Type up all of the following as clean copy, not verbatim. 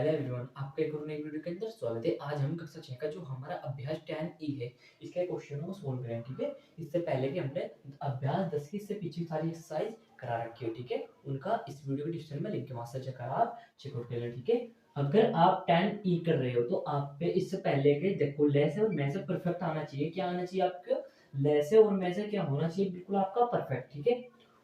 Hello everyone, आपका एक और नई वीडियो के अंदर स्वागत है। आज हम कक्षा 6 का जो हमारा अभ्यास 10 ई है, इसके क्वेश्चनों को सोल्व करें। ठीक है, इससे पहले कि हमने अभ्यास 10 की इससे पीछे सारी एक्सरसाइज करा रखी है। ठीक है, उनका इस वीडियो के डिस्क्रिप्शन में लिंक है, वहां से चेक कर आप चेकआउट कर लें। ठीक है, अगर आप 10 ई कर रहे हो तो आप पे इससे पहले के देखो लेस और में से परफेक्ट आना चाहिए। क्या आना चाहिए आपको? लेस और में से क्या होना चाहिए? बिल्कुल आपका परफेक्ट। ठीक है,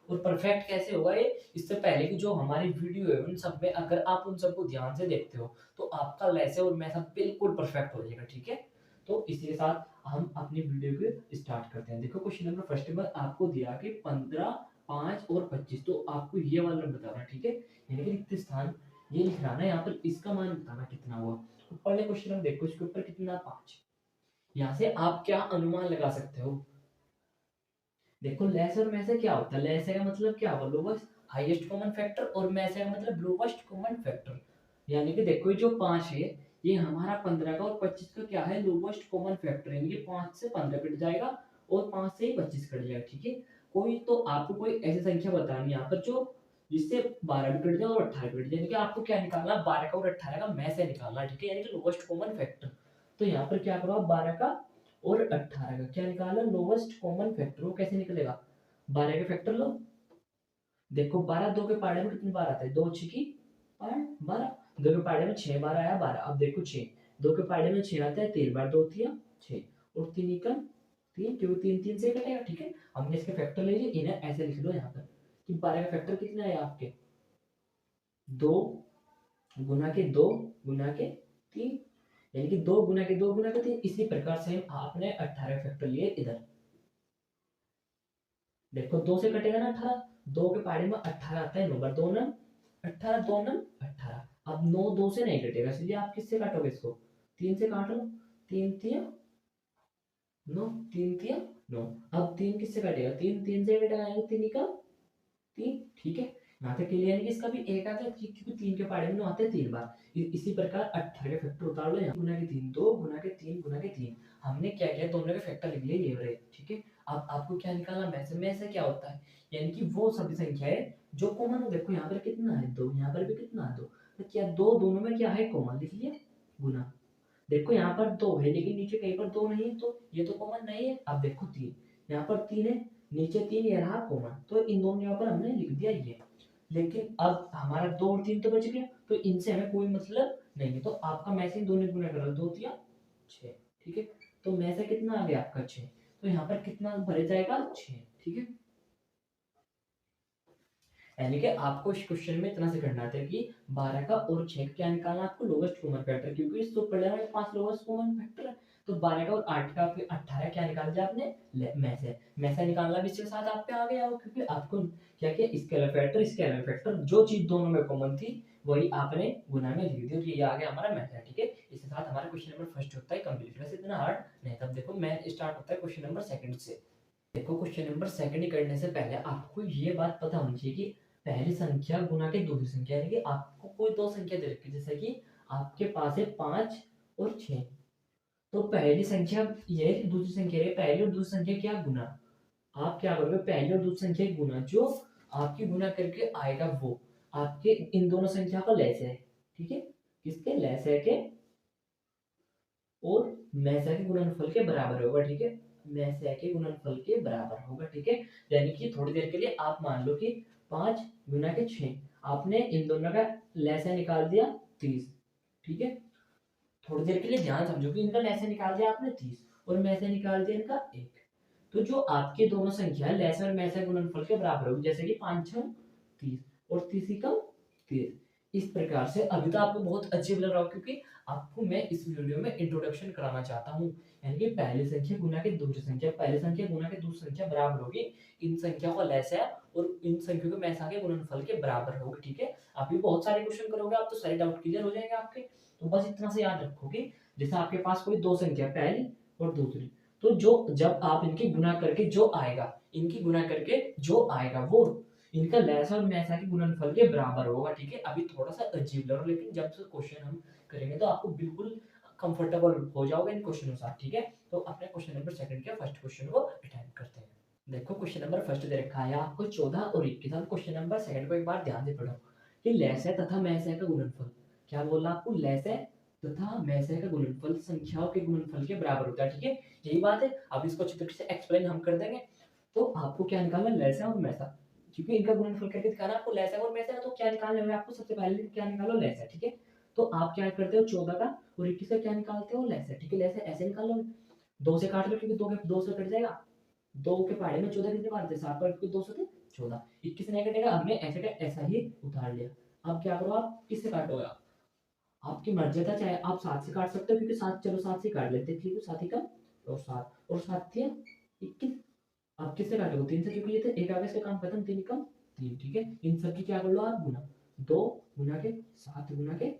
और परफेक्ट कैसे होगा ये? इससे पहले की जो हमारी वीडियो है उन सब में अगर आप उन सबको ध्यान से देखते हो तो आपका लैसे और मैसा बिल्कुल परफेक्ट हो जाएगा। ठीक है, तो इसी के साथ हम अपनी वीडियो को स्टार्ट करते हैं। देखो क्वेश्चन नंबर फर्स्ट में आपको दिया कि 15, 5 और 25, तो आपको ये वाला नंबर बताना। ठीक है, यानी कि रिक्त स्थान ये लिखना है, यहाँ पर इसका मान बताना कितना हुआ। तो पहले क्वेश्चन हम देखो, इसके ऊपर कितना 5। यहाँ से आप क्या अनुमान लगा सकते हो? देखो लेस और में से क्या होता है? लेस का मतलब क्या होगा? लोवेस्ट हाईएस्ट कॉमन फैक्टर, और में से का मतलब लोवेस्ट कॉमन फैक्टर। यानी कि देखो ये जो 5 है ये हमारा 15 का और 25 का क्या है? Lowest common factor. यानी कि 5 से 15 कट जाएगा और 5 से ही 25 कट जाएगा। ठीक है, कोई तो आपको कोई ऐसी संख्या बतानी है यहाँ पर जो जिससे 12 भी कट जाए और 18 भी कट जाए। यानी कि आपको क्या निकालना? 12 का और 18 का में से निकालना। ठीक है, यानी कि लोवेस्ट कॉमन फैक्टर। तो यहाँ पर क्या करो आप? 12 का और 18 का क्या निकालना? Lowest common factor. वो कैसे निकलेगा? 12 के फैक्टर लो। देखो 12 दो के पाड़े में कितनी बार आता है? 2 छिकी 12। दो के पाड़े में 6 बार आया 12। अब देखो 6 दो के पाड़े में 6 आता है 3 बार, 2 तिया 6 और 3 एकम 3, क्योंकि 3 3 से कटेगा। ठीक है, हमने इसके फैक्टर ले लिए, इन्हें ऐसे लिख लो यहाँ पर कि 12 का फैक्टर कितना है आपके? 2 गुना के 2 गुना के 3, यानी कि 2 गुना के 2 गुना के 3। इसी प्रकार से आपने 18 फैक्टर लिए इधर। देखो 2 से कटेगा ना 18, 2 के पहाड़ी में 18 आता है 9 बार, 2 नम 18, 2 नम 18। अब 9 2 से नहीं कटेगा, इसलिए आप किससे काटोगे? इसको 3 से काट लो। 3 तिया 9, 3 तिया 9। अब 3 किससे कटेगा? 3 3 से कटेगा, यानी 3 का 3। ठीक है, यहाँ तक क्लियर है कि इसका भी एक आता है क्योंकि 3 के पहाड़े में 9 आते हैं 3 बार। इसी प्रकार 18 के फैक्टर उतार लो यहाँ, गुना के 3 2 गुना के 3 गुना के 3। हमने क्या किया? दोनों के फैक्टर लिख लिए ये रहे। ठीक है, अब आपको क्या निकालना? में से क्या होता है? यानी कि वो सभी संख्याएं जो कॉमन हो। देखो यहाँ पर कितना है? 2, यहाँ पर भी कितना है? 2। तो क्या 2 दोनों में क्या है? कॉमन लिख लिया गुना। देखो यहाँ पर 2 है लेकिन नीचे कहीं पर 2 नहीं है, तो ये तो कॉमन नहीं है। अब देखो 3, यहाँ पर 3 है, नीचे 3, ये रहा कॉमन, तो इन दोनों यहाँ पर हमने लिख दिया ये। लेकिन अब हमारा 2 और 3 तो बच गया, तो इनसे हमें कोई मतलब नहीं है। तो आपका में से दोनों गुना करो, 2 तिया 6। ठीक है, तो में से कितना आ गया आपका? 6। तो यहाँ पर कितना भरे जाएगा? 6। ठीक है, यानी कि आपको इस क्वेश्चन में इतना से करना था कि 12 का और 6 का क्या निकालना? आपको लोवेस्ट कॉमन फैक्टर, क्योंकि इस तो पहले में 5 लोवेस्ट कॉमन फैक्टर है। तो 12 का और 8 का फिर 18 क्या निकाल दिया आपने? में से निकालना भी इसके साथ आप पे आ गया हो, क्योंकि आपको क्या किया? स्केलर फैक्टर जो चीज दोनों में कॉमन थी वही आपने गुना में लिख दी, और ये आ गया हमारा में। ठीक है, इसके साथ हमारा क्वेश्चन नंबर फर्स्ट होता है कंप्लीट। वैसे इतना हार्ड नहीं। तब देखो मैं स्टार्ट होता है क्वेश्चन नंबर सेकंड से। देखो क्वेश्चन नंबर सेकंड करने से पहले आपको ये बात पता होनी चाहिए कि पहली संख्या गुना के दूसरी संख्या, यानी कि आपको कोई दो संख्या दे रखी है, जैसे कि आपके पास है 5 और 6। तो पहली संख्या ये है कि दूसरी संख्या है, पहली और दूसरी संख्या क्या गुना। आप क्या करोगे? पहली और दूसरी संख्या गुना, जो आपकी गुना करके आएगा वो आपके इन दोनों संख्या का लेस है। ठीक है, किसके? लेस है के और मैसा के गुणनफल के बराबर होगा। ठीक है, मैसा के गुणनफल के बराबर होगा। ठीक है, यानी कि थोड़ी देर के लिए आप मान लो कि 5 गुना के 6, आपने इन दोनों का लैसा निकाल दिया 30। ठीक है, थोड़ी देर के लिए ध्यान समझो कि इनका लैसा निकाल दिया आपने 30 और मैसा निकाल दिया इनका 1। तो जो आपके दोनों संख्या है लैसा और मैसा गुणनफल के बराबर होगी, जैसे कि 5 6 30 और 30 का 30। इस प्रकार से अभी तो आपको बहुत अजीब लग रहा हो, क्योंकि आपको मैं इस वीडियो में इंट्रोडक्शन कराना चाहता हूँ। यानी कि पहली संख्या गुना के दूसरी संख्या, पहली संख्या गुना के दूसरी संख्या बराबर होगी इन संख्याओं का लैसा और इन संख्याओं के मैसा के गुणनफल के बराबर होगी। ठीक है, आप भी बहुत सारे क्वेश्चन करोगे, आप तो सारे डाउट क्लियर हो जाएंगे आपके। तो बस इतना से याद रखोगे, जैसे आपके पास कोई दो संख्या पहली और दूसरी, तो जो जब आप इनकी गुना करके जो आएगा, इनकी गुना करके जो आएगा वो इनका लैसा और मैसा के गुणनफल के बराबर होगा। ठीक है, अभी थोड़ा सा अजीब लग रहा है, लेकिन जब से क्वेश्चन हम करेंगे तो आपको बिल्कुल कंफर्टेबल हो जाओगे इन क्वेश्चनों के साथ। ठीक है, तो अपने क्वेश्चन नंबर सेकंड के फर्स्ट क्वेश्चन को अटेम्प्ट करते हैं। देखो क्वेश्चन नंबर फर्स्ट दे रखा है आपको 14 और 21। क्वेश्चन नंबर सेकंड को एक बार ध्यान से पढ़ो कि लैसा तथा मैसा का गुणनफल क्या बोला आपको, लैसे तथा मैसे का गुणनफल संख्याओं के गुणनफल के बराबर होता है, ठीक है, यही बात है। अब इसको अच्छी तरीके से एक्सप्लेन हम कर देंगे। तो आपको क्या निकालना है, लैसा और मैसा, क्योंकि इनका गुणनफल करके दिखाना आपको लैसा और मैसा, तो क्या निकालना है आपको, सबसे पहले क्या निकालो, लैसा, ठीक है। तो आप क्या करते हो, 14 का और 21 का क्या निकालते हो, लैसा, ठीक है, लैसा ऐसे निकाल लो, 2 से काट लो क्योंकि 2 के 2 से कट जाएगा, 2 के पहाड़े में 14 कितने मारते, 7 पर 2 से थे 14, 21 नहीं कटेगा, हमने ऐसे का ऐसा ही उतार लिया। अब क्या करो, आप किससे काटोगे, आपकी मर्जी था, चाहे आप 7 से काट सकते हो, क्योंकि 7, चलो 7 से काट लेते हैं, ठीक है, 7 ही का और 7 और 7 थे 21, आप किससे काटोगे, 3 से, क्योंकि ये थे एक आगे से काम खत्म, 3 कम 3, ठीक है, इन सब की क्या कर लो आप गुना, 2 गुना के 7 गुना के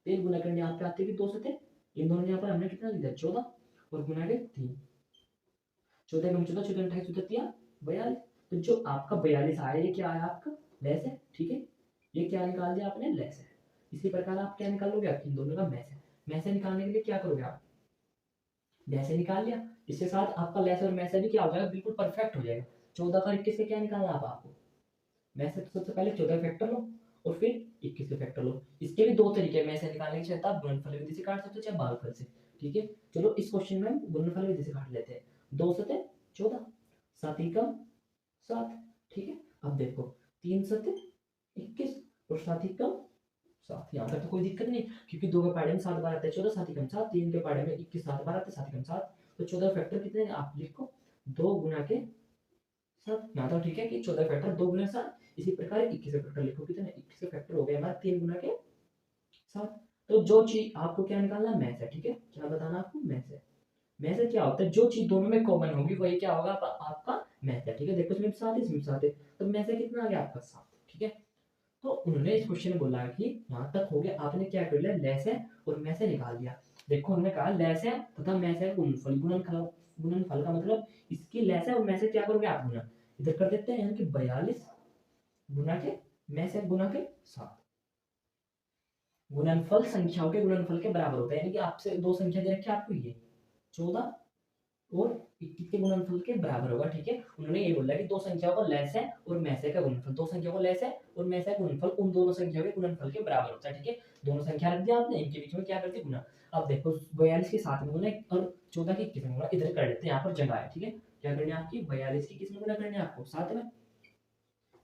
3 गुना करने आपके आते कि 2 से थे, इन दोनों यहाँ पर हमने कितना लिखा 14 और गुना के 3, 14 कम 14, 14 28 14 42, तो जो आपका 42 आया ये क्या आया आपका, लेस है, ठीक है, ये क्या निकाल दिया आपने, लेस है। इसी प्रकार आप क्या निकालोगे, आप इन दोनों का मैस है, मैस निकालने के लिए क्या करोगे आप, लेस निकाल लिया, इसके साथ आपका लेस और मैस भी क्या हो जाएगा, बिल्कुल परफेक्ट हो जाएगा। 14 का 21 से क्या निकालना आप आपको, मैस तो सबसे पहले 14 फैक्टर लो और फिर 21 के फैक्टर लो, इसके भी दो तरीके हैं मैस निकालने के, चाहे आप गुणनफल विधि से काट सकते हो चाहे भागफल से, ठीक है। चलो इस क्वेश्चन में हम गुणनफल विधि से काट लेते हैं, 2 से 14, 7 ही कम 7, ठीक है। अब देखो 3 7 21 और 7 ही कम 7, यहाँ तक तो कोई दिक्कत नहीं, क्योंकि 2 के पहाड़े में 7 बार आते हैं 14, 7 ही कम 7, 3 के पहाड़े में 21 7 बार आते हैं 7 ही कम 7, तो 14 फैक्टर कितने हैं आप लिखो, 2 गुना के 7, यहाँ तो ठीक है कि 14 फैक्टर 2 गुना 7, इसी प्रकार 21 फैक्टर लिखो, कितने 21 फैक्टर हो गए हमारा 3 गुना के 7। तो जो चीज आपको क्या निकालना है, मैथ है, ठीक है, क्या बताना आपको, मैथ है। मैथ क्या होता है, जो चीज दोनों में कॉमन होगी वही क्या होगा, आपका मैथ है, ठीक है, देखो इसमें भी 7 है इसमें भी 7 है, तो मैथ कितना आ गया आपका 7, ठीक है। तो उन्होंने इस क्वेश्चन में बोला कि यहाँ तक हो गया, आपने क्या कर लिया, लेस है और मैसे निकाल दिया। देखो हमने कहा लेस है तथा मैसे है गुणनफल, गुणनफल का मतलब इसकी लेस है और मैसे क्या करोगे आप गुना, इधर कर देते हैं, यानी कि 42 गुना के मैसे गुना के 7, गुणनफल संख्याओं के गुणनफल के बराबर होता है, यानी कि आपसे दो संख्या दे रखी है आपको, ये 14 और 21 के गुणनफल के बराबर होगा, ठीक है। उन्होंने ये बोला कि दो संख्याओं का लेस है और मैसे का गुणनफल, दो संख्याओं का लेस है और मैसे का गुणनफल उन दोनों संख्याओं के गुणनफल के बराबर होता है, ठीक है। दोनों संख्या रख दिया आपने, इनके बीच में क्या करते गुना, अब देखो 42 के 7 में गुना और 14 के 21 में गुना, इधर कर लेते हैं, यहाँ पर जगह है, ठीक है। क्या करनी है आपकी, 42 की किस में गुना करनी है आपको, 7 में,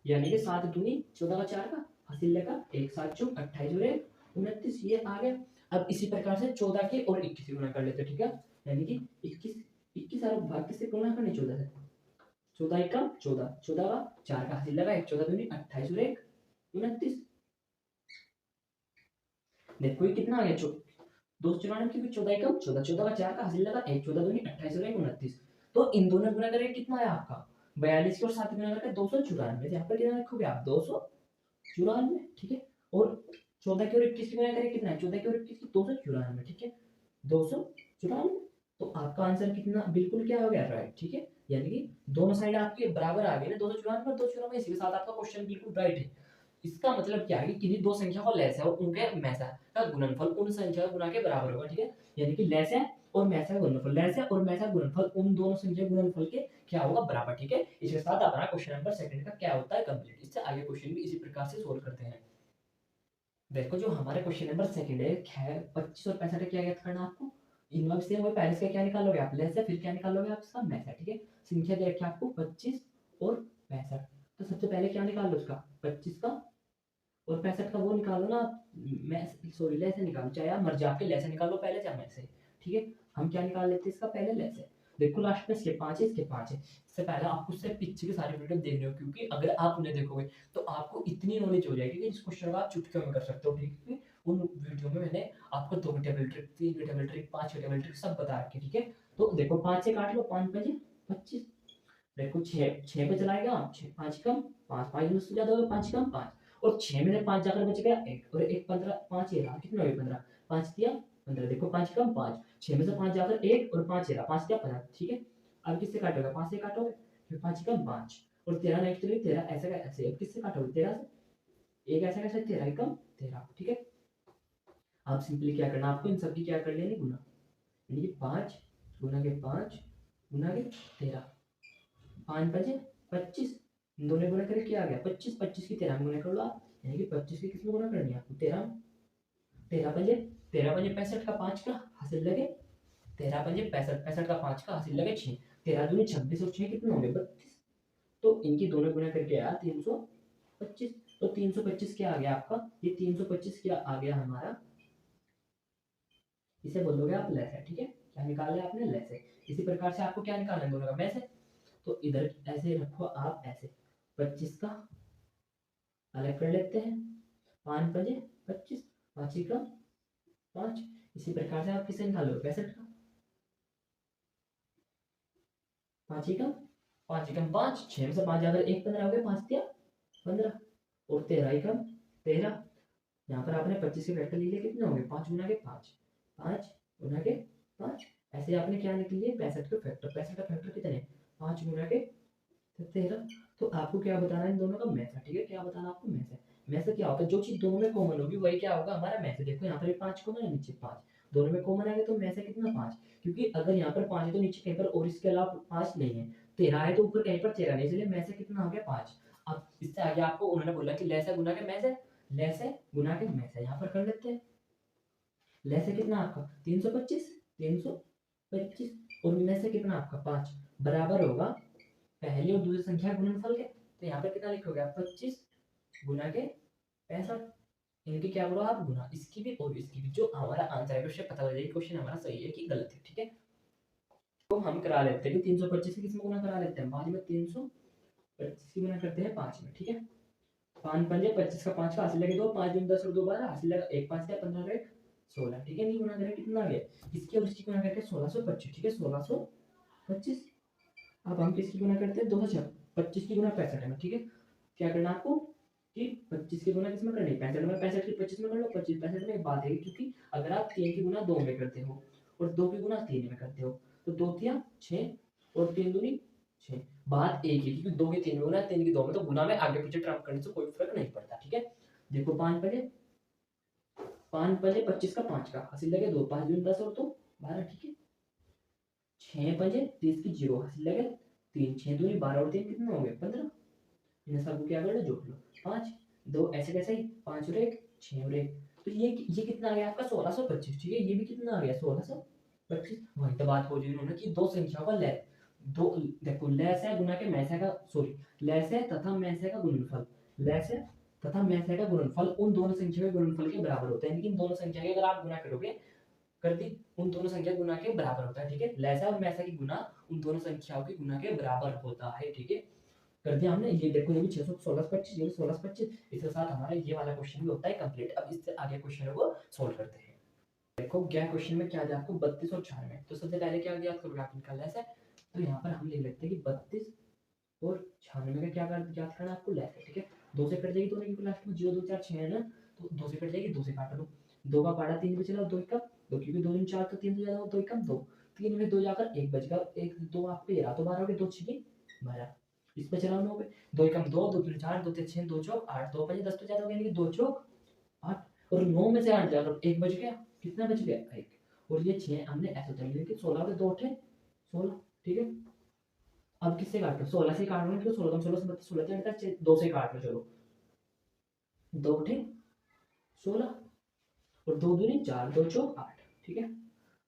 यानी कि 7 दूनी 14 का 4 का हासिल लेगा 1 7 चौक 28 और 1 29, ये आ गया। अब इसी प्रकार से 14 के और 21 से गुना कर लेते हैं, ठीक है, यानी कि 21 21 और भाग किससे गुना करने, 14 से, 14 एक कम 14, 14 का 4 का हासिल लगा 1 14 दूनी 28 और 1 29, देखो ये कितना आ गया, 294, क्योंकि 14 कम 14, 14 का 4 का हासिल लगा 1 14 दूनी 28 और 1 29, तो इन दोनों गुना करके कितना आया आपका, 42 के और 7 गुना करके 294, यहाँ पर कितना रखोगे आप, 294, ठीक है। और 14 की और 21 की गुना करें कितना है, 14 की और 21 की 294, ठीक है, 294, तो आपका आंसर कितना बिल्कुल क्या हो गया, राइट, ठीक है, यानी कि दोनों साइड आपके बराबर आ गए ना, 294 और 294, इसी के साथ आपका क्वेश्चन बिल्कुल राइट है। इसका मतलब क्या है कि किन्हीं दो संख्या को लेस है और उनके मैसा का गुणनफल उन संख्या गुना के बराबर होगा, ठीक है, यानी कि लेस है और मैसा गुणनफल, लेस है और मैसा गुणनफल उन दोनों संख्या गुणनफल के क्या होगा, बराबर, ठीक है। इसके साथ अपना क्वेश्चन नंबर सेकंड का क्या होता है कंप्लीट। इससे आगे क्वेश्चन भी इसी प्रकार से सोल्व करते हैं। देखो जो हमारे क्वेश्चन नंबर सेकंड है 25 और 65 क्या याद करना आपको, इनमें से वही पहले से क्या निकालोगे आप, लेस है, फिर क्या निकालोगे आप इसका मैसा, ठीक है। संख्या दे रखी है आपको 25 और 65, तो सबसे पहले क्या निकाल लो उसका 25 का और 65 का वो निकालो ना, मैं सॉरी लेसे निकालो, चाहे आप मर्जी आपके लेसे निकालो पहले चाहे मैसे, ठीक है। हम क्या निकाल लेते हैं इसका पहले लेसे, देखो लास्ट में इसके 5 है इसके 5 है, इससे पहले आपको उससे पीछे के सारे वीडियो देखने हो, क्योंकि अगर आप उन्हें देखोगे तो आपको इतनी नॉलेज हो जाएगी कि इस क्वेश्चन को आप चुटकियों में कर सकते हो, ठीक है। उन वीडियो में मैंने आपको 2 table trick 3 table trick 5 table trick सब बता रखे, ठीक है। तो देखो 5 से काट लो, 5 5 25, देखो 6 पे चलाएगा, 6 5 कम 5 5 से ज्यादा होगा, 5 कम 5 और 6 में से 5 जाकर बच गया 1 और 1 15, 5 ये रहा, कितना हुआ 15, 5 दिया 15, देखो 5 कम 5, 6 में से 5 जाकर 1 और 5 ये रहा, 5 दिया 15, ठीक है। अब किससे काटोगे, 5 से काटोगे, फिर 5 कम 5 और 13 नेक्स्ट तो 13 ऐसे का ऐसे, अब किससे काटोगे 13 से, एक ऐसा कैसे 13 कम 13, ठीक है। अब सिंपली क्या करना आपको, इन सबकी क्या कर लेनी गुना, यानी कि 5 गुना के 5 गुना के 13, 5 5 25, इन दोनों गुना करके क्या आ गया 25, 25 की 13 में गुना कर लो आप, यानी कि 25 की किसमें गुना करनी है आपको 13 में, 13 पंजे 65 का 5 का हासिल लगे 13 पंजे 65 65 का 5 का हासिल लगे 6 13 दूनी 26 और 6 कितने होंगे 32। तो इनकी दोनों गुना करके आया 325। तो 325 क्या आ गया आपका, ये 325 क्या आ गया हमारा, इसे बोलोगे आप लेस है। ठीक है, क्या निकाल लिया आपने, लेस है। इसी प्रकार से आपको क्या निकालना है दोनों का मैस है। तो इधर ऐसे रखो आप, ऐसे 25 का अलग कर लेते हैं, 5 बजे 25 5 का 5। इसी प्रकार से आप किसे निकालोगे 65 का, 5 का 5 एकम 5 6 में से 5 जाकर 1 15 हो गए, 5 दिया 15 और 13 एकम 13। यहाँ पर आपने 25 के फैक्टर ले लिए, कितने होंगे 5 गुना के 5 5 गुना के 5। ऐसे आपने क्या निकल लिए 65 के फैक्टर, 65 का फैक्टर कितने 5 गुना के 13। तो आपको क्या बताना है इन दोनों का मैथ है। ठीक है, क्या बताना आपको मैथ है। मैथ क्या होता है, जो चीज दोनों में कॉमन होगी वही क्या होगा हमारा मैथ है। देखो यहाँ पर 5 कॉमन है, नीचे 5 दोनों में कॉमन आएगा तो मैथ है कितना 5। क्योंकि अगर यहाँ पर 5 है तो नीचे कहीं पर और इसके अलावा 5 नहीं है, 13 है तो ऊपर कहीं पर 13 नहीं, इसलिए मैथ है कितना हो गया 5। अब इससे आगे आपको उन्होंने बोला कि लेस है गुना के मैथ है, लेस है गुना के मैथ है। यहाँ पर कर लेते हैं, लेस है कितना आपका 325 325 और मैथ है कितना आपका 5 बराबर होगा पहली और दूसरी संख्या का गुणनफल के। तो यहाँ पर कितना लिखोगे आप 25 गुना के 65। इनके क्या करो आप गुना, इसकी भी और इसकी भी। जो हमारा आंसर है उससे पता लग जाएगा क्वेश्चन हमारा सही है कि गलत है। ठीक है, तो हम करा लेते हैं कि 325 की किसमें गुना करा लेते हैं 5 में, 325 की गुना करते हैं 5 में। ठीक है, 5 पंजे 25 का 5 का हासिल लगे 2 5 दूनी 10 और 2 12 हासिल लगा 1 5 15 का 16। ठीक है, नहीं गुना करें कितना आ गया, इसकी और इसकी गुना करके 1625। ठीक है, 1625। अब हम किसकी गुना करते हैं 225 की गुना 65 में। ठीक है, क्या करना आपको कि 25 की गुना किसमें करनी है 65 में, 65 की 25 में कर लो, 25 65 में। एक बात है क्योंकि अगर आप 3 की गुना 2 में करते हो और 2 की गुना 3 में करते हो तो 2 तिया 6 और 3 दूनी 6, बात एक ही, क्योंकि 2 की 3 में गुना 3 की 2 में, तो गुना में आगे पीछे ट्रांसफर करने से कोई फर्क नहीं पड़ता। ठीक है, देखो 5 पहले 25 का 5 का हासिल लगे 2 5 दूनी 10 और 2 12। ठीक है, 6 पंजे 30 की 0 हासिल लगे 3 6 दूनी 12 और 3 कितने हो गए 15। इन सबको क्या कर लो जोड़ लो, 5 2 ऐसे कैसे ही 5 और 1 6 और 1। तो ये कितना आ गया आपका 1625। ठीक है, ये भी कितना आ गया 1625। वही तो बात हो रही है उन्होंने कि दो संख्याओं का लेस, दो देखो लेस है गुना के मैस है का, सॉरी लेस है तथा मैस है का गुणनफल, लेस है तथा मैस है का गुणनफल उन दोनों संख्याओं के गुणनफल के बराबर होता है। लेकिन दोनों संख्या के अगर आप गुना करोगे कर दी उन दोनों संख्या गुना के बराबर होता है। ठीक है, लेसा और मैसा की गुना उन दोनों संख्याओं के गुना के बराबर होता है। ठीक है, कर दिया हमने। ये देखो ये भी 616 ये भी 16 इसके साथ हमारा ये वाला क्वेश्चन भी होता है कंप्लीट। अब इससे आगे क्वेश्चन है वो सोल्व करते हैं। देखो क्या क्वेश्चन में क्या दिया आपको 32 और 96। तो सबसे पहले क्या याद करोगे आप इनका लेस है, तो यहाँ पर हम लिख लेते हैं कि 32 और 96 का क्या याद करना आपको लेस है। ठीक है, 2 से कट जाएगी दोनों की लास्ट में 0 2 4 6 है ना, तो 2 से कट जाएगी 2 से काट लो, 2 का पाड़ा 3 बचेगा 2 एकम 2, क्योंकि 2 दिन 4 तो 3 से ज्यादा 2 एकम 2, 3 में 2 जाकर 1 बचेगा 1 2 आपको ये रहा तो 12 हो गए 2 6 12। इस पे चला 9 पे 2 एकम 2 2 3 4 2 3 6 2 चौक 8 2 5 10 तो ज्यादा हो गया, यानी कि 2 चौक 8 और 9 में से 8 जाकर 1 बच गया, कितना बच गया 1 और ये 6 हमने ऐसे उतार लिया कि 16 के 2 उठे 16। ठीक है, अब किससे काट लो 16 से काट लो, तो 16 16 से 32 16 से 2 से काट लो, चलो 2 उठे 16 और 2 दूनी 4 2 चौक 8। ठीक है,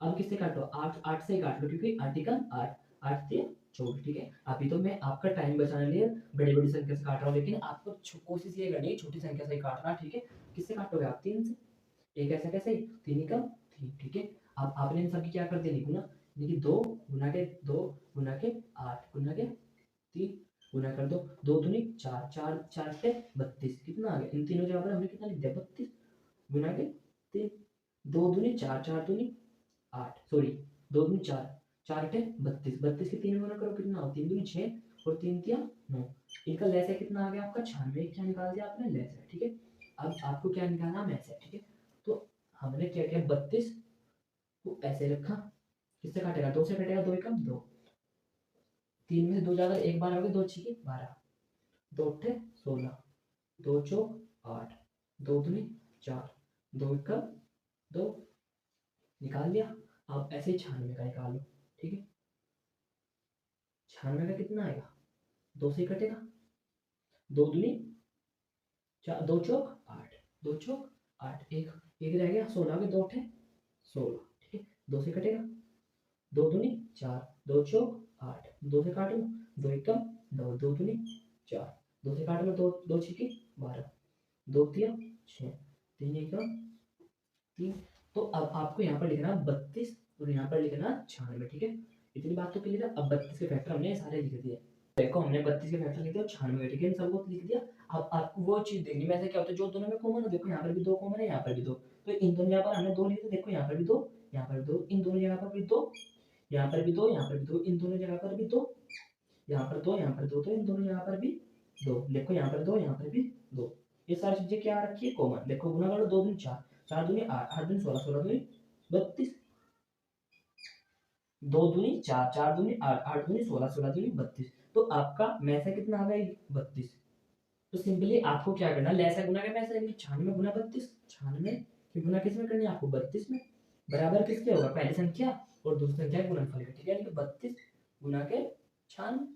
अब किससे काटो 8 8 से काट लो, क्योंकि 8 एकम 8 8 से 24। ठीक है, अभी तो मैं आपका टाइम बचाने के लिए बड़ी बड़ी संख्या से काट रहा हूँ, लेकिन आपको कोशिश ये करनी है छोटी संख्या से ही काटना। ठीक है, किससे काटोगे आप 3 से, एक ऐसा कैसे 3 एकम 3। ठीक है, अब आपने इन सबकी क्या कर देनी गुना, यानी कि 2 गुना के 2 गुना के 8 गुना के 3 गुना कर दो 2 दूनी 4 4 4 से 32 कितना आ गया, इन तीनों जगह पर हमने कितना लिख दिया 32 गुना के 3 2 दूनी 4 4 दूनी 8 सॉरी 2 दूनी 4 4 अठे 32 32 के 3 गुना करो कितना हो 3 दूनी 6 और 3 तिया 9। इनका लेस है कितना आ गया आपका 96, क्या निकाल दिया आपने लेस है। ठीक है, अब आपको क्या निकालना मैस है। ठीक है, तो हमने क्या किया 32 को ऐसे रखा, किससे काटेगा 2 से कटेगा 2 एकम 2, 3 में से 2 जाकर एक बार आओगे 2 6 12 2 अठे 16 2 चौक 8 2 दूनी 4 2 एकम 2 निकाल लिया। अब ऐसे ही 96 का निकाल लो। ठीक है, 96 का कितना आएगा 2 से कटेगा 2 दूनी 4 2 चौक 8 2 चौक 8 1 एक रह गया 16 के 2 थे 16, ठीक है 2 से कटेगा, 2 दूनी 4, 2 चौक 8, 2 से काट लो, 2 एकम 9, 2 दूनी 4, 2 से काट लो, 2 2 छिकी 12, 2 तिया 6, 3 एकम 3। तो अब आपको यहाँ पर लिखना 32 और यहाँ पर लिखना 96, ठीक है। इतनी बात तो क्लियर है। अब 32 के फैक्टर हमने सारे लिख दिए। देखो हमने 32 के फैक्टर लिख दिया और 96, ठीक है, इन सबको लिख दिया। अब आपको वो चीज देखनी में ऐसे क्या होता है जो दोनों में कॉमन है। देखो यहाँ पर भी 2 कॉमन है, यहाँ पर भी 2, तो इन दोनों जगह पर हमने 2 लिखे, देखो यहाँ पर भी 2, यहाँ पर भी 2, इन दोनों जगह पर भी 2, यहाँ पर भी 2, यहाँ पर भी 2, इन दोनों जगह पर भी 2, यहाँ पर 2, यहाँ पर 2, तो इन दोनों जगह पर भी 2, देखो यहाँ पर 2, यहाँ पर भी 2। ये सारी चीजें क्या रखी है कॉमन। देखो गुना कर लो, 2 दूनी 4, 4 दूनी 8, 8 दूनी 16, 16 दूनी 32, 2 दूनी 4, 4 दूनी 8, 8 दूनी 16, 16 दूनी 32। तो आपका मैसा कितना आ गया 32। तो सिंपली आपको क्या करना, लैसा गुना के मैसा यानी 96 गुना 32, 96 की गुना किस में करनी है आपको 32 में, बराबर किसके होगा पहली संख्या और दूसरी संख्या के गुणनफल का, ठीक है, यानी 32 गुना के 96।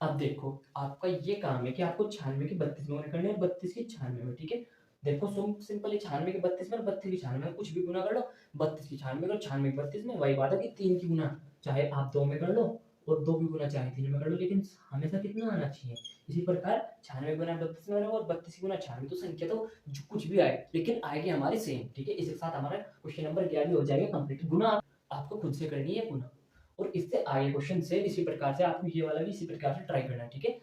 अब देखो आपका ये काम है कि आपको 96 की 32 में गुना करनी है और 32 की 96 में, ठीक है। देखो सिंपली 96 की 32 में और 32 की 96 में कुछ भी गुना कर लो, 32 की 96 और 96 की 32 में, वही बात है कि 3 की गुना चाहे आप 2 में कर लो और 2 की गुना चाहे 3 में कर लो, लेकिन हमेशा कितना आना चाहिए। इसी प्रकार 96 गुना 32 में और 32 की गुना 96, तो संख्या तो कुछ भी आए लेकिन आएगी हमारी सेम, ठीक है। इसके साथ हमारा क्वेश्चन नंबर 11 भी हो जाएगा कंप्लीट। गुना आपको खुद से करनी है गुना, और इससे आगे क्वेश्चन से इसी प्रकार से आपको ये वाला भी इसी प्रकार से ट्राई करना है, ठीक है।